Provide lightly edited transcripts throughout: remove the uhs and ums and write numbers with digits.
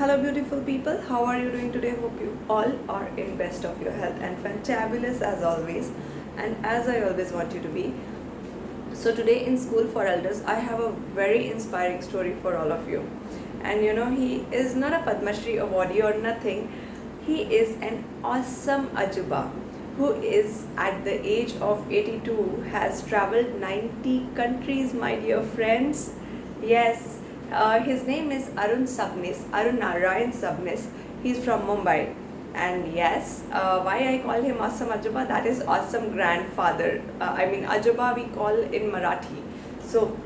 Hello beautiful people, how are you doing today? Hope you all are in best of your health and fantabulous as always, and as I always want you to be. So today in School for Elders I have a very inspiring story for all of you. And he is not a Padma Shri awardee or nothing. He is an awesome Ajuba who is at the age of 82 has traveled 90 countries, my dear friends. Yes, his name is Arun Narayan Sabnis. He's from Mumbai. And yes, why I call him Awesome Ajuba, that is awesome grandfather. Ajuba we call in Marathi. So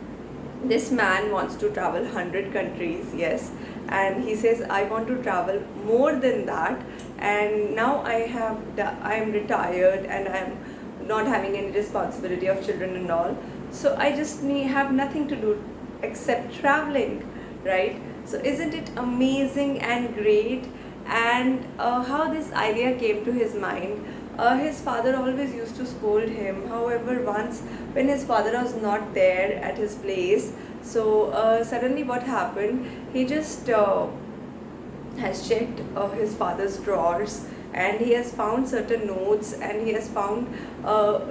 this man wants to travel 100 countries, yes, and he says I want to travel more than that, and now I am retired and I am not having any responsibility of children and all, so I just have nothing to do except traveling, right? So isn't it amazing and great? And how this idea came to his mind. His father always used to scold him. However, once when his father was not there at his place, so suddenly what happened? He just has checked his father's drawers, and he has found certain notes, and he has found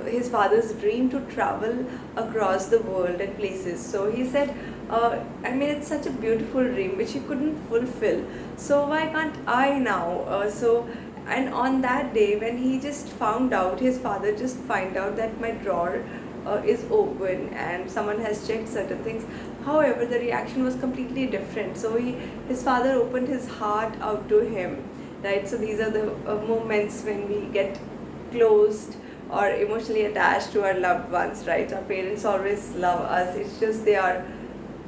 his father's dream to travel across the world and places. So he said, it's such a beautiful dream which he couldn't fulfill, so why can't I now? And on that day when he just found out, his father just find out that my drawer is open and someone has checked certain things. However, the reaction was completely different. So his father opened his heart out to him, right? So these are the moments when we get closed or emotionally attached to our loved ones, right? Our parents always love us. It's just they are,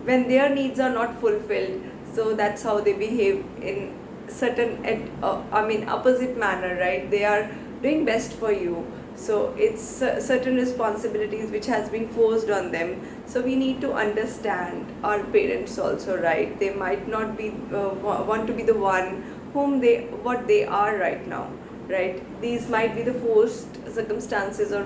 when their needs are not fulfilled, so that's how they behave in certain opposite manner, right? They are doing best for you, so it's certain responsibilities which has been forced on them. So we need to understand our parents also, right? They might not be want to be the one whom what they are right now, right? These might be the forced circumstances or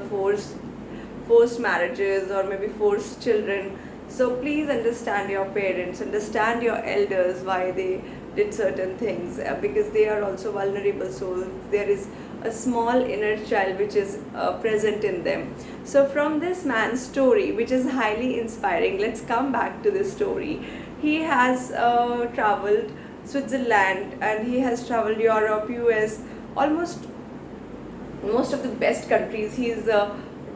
forced marriages or maybe forced children. So please understand your parents, understand your elders, why they did certain things, because they are also vulnerable souls. There is a small inner child which is present in them. So from this man's story, which is highly inspiring, let's come back to this story. He has traveled Switzerland, and he has traveled Europe, US, almost most of the best countries. He's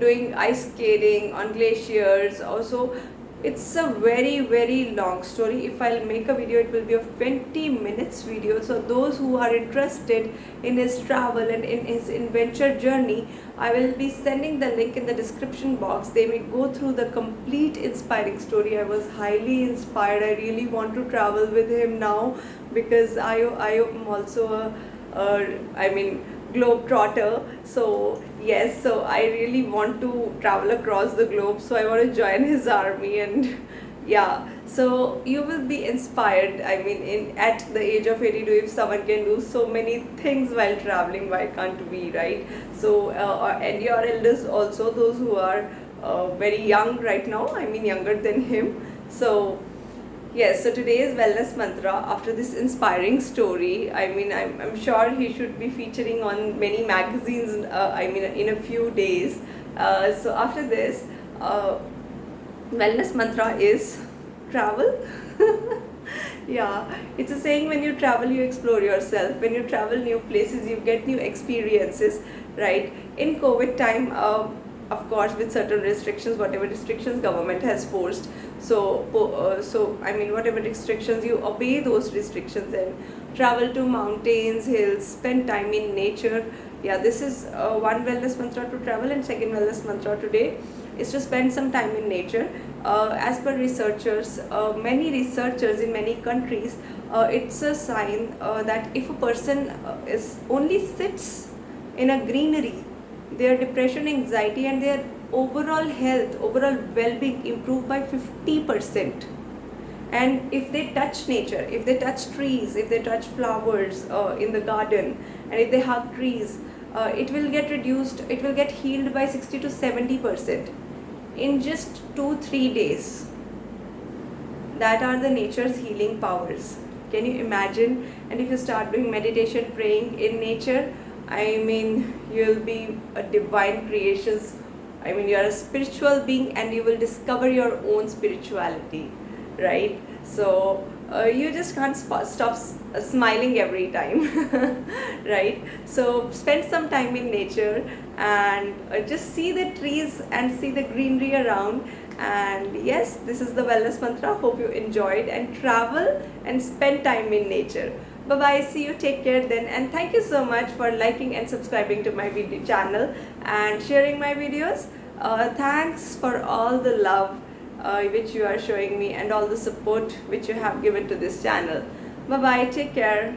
doing ice skating on glaciers also. It's a very very long story. If I'll make a video, it will be of 20 minutes video. So those who are interested in his travel and in his adventure journey, I will be sending the link in the description box. They may go through the complete inspiring story. I was highly inspired. I really want to travel with him now, because I am also globe trotter. So yes, so I really want to travel across the globe, so I want to join his army. And yeah, so you will be inspired. In at the age of 82, if someone can do so many things while traveling, why can't we, right? So and your elders also, those who are very young right now, younger than him. So yes, so today's wellness mantra, after this inspiring story, I'm sure he should be featuring on many magazines, in a few days. So after this, wellness mantra is travel. Yeah, it's a saying, when you travel, you explore yourself. When you travel new places, you get new experiences, right? In COVID time, of course, with certain restrictions, whatever restrictions government has forced, whatever restrictions, you obey those restrictions and travel to mountains, hills, spend time in nature. Yeah, this is one wellness mantra to travel, and second wellness mantra today is to spend some time in nature. As per researchers, many researchers in many countries, it's a sign that if a person is only sits in a greenery, their depression, anxiety, and their overall health, overall well-being improve by 50%. And if they touch nature, if they touch trees, if they touch flowers in the garden, and if they hug trees, it will get reduced, it will get healed by 60 to 70% in just 2-3 days. That are the nature's healing powers. Can you imagine? And if you start doing meditation, praying in nature, I mean, you'll be a divine creations. I mean, you are a spiritual being and you will discover your own spirituality, right? So you just can't stop smiling every time, right? So spend some time in nature and just see the trees and see the greenery around. And yes, this is the wellness mantra. Hope you enjoyed, and travel and spend time in nature. Bye bye, see you, take care then, and thank you so much for liking and subscribing to my video channel and sharing my videos. Thanks for all the love which you are showing me and all the support which you have given to this channel. Bye bye, take care.